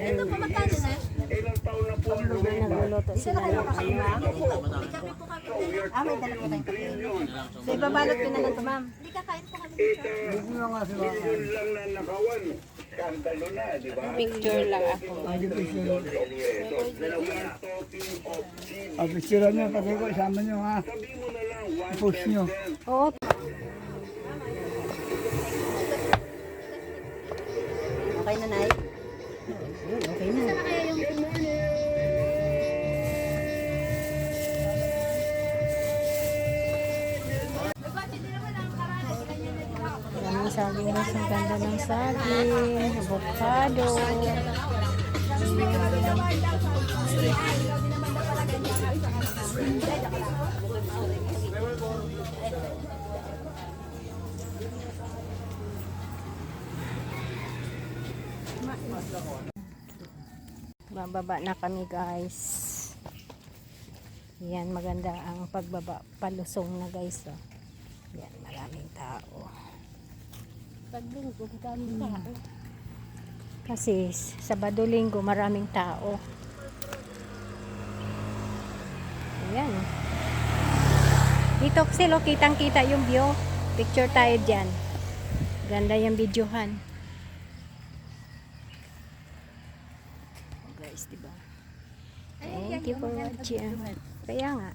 Ito pa magkano na? Nagluluto sila ng ano. May kape po kami. May dala po tayong kape. So, ibabalot ko na lang ito, ma'am. Hindi kakain po kami dito. Picture lang ako. Picture niyo, pati ko, isama niyo ha. I-post niyo. Oo. Okay na, Nay? Okay na. Sana kaya yung... Maraming saging guys. Ang ganda ng saging. Avocado. Bababa na kami guys. Yan, maganda ang pagbaba. Palusong na guys. Oh. Yan, maraming tao. Paglinggo, daming tao. Kasi Sabado Linggo maraming tao. Ayan. Dito silo kitang kita yung view. Picture tayo dyan. Ganda yung videohan. Oh, guys, diba? Thank you for watching. Kaya nga.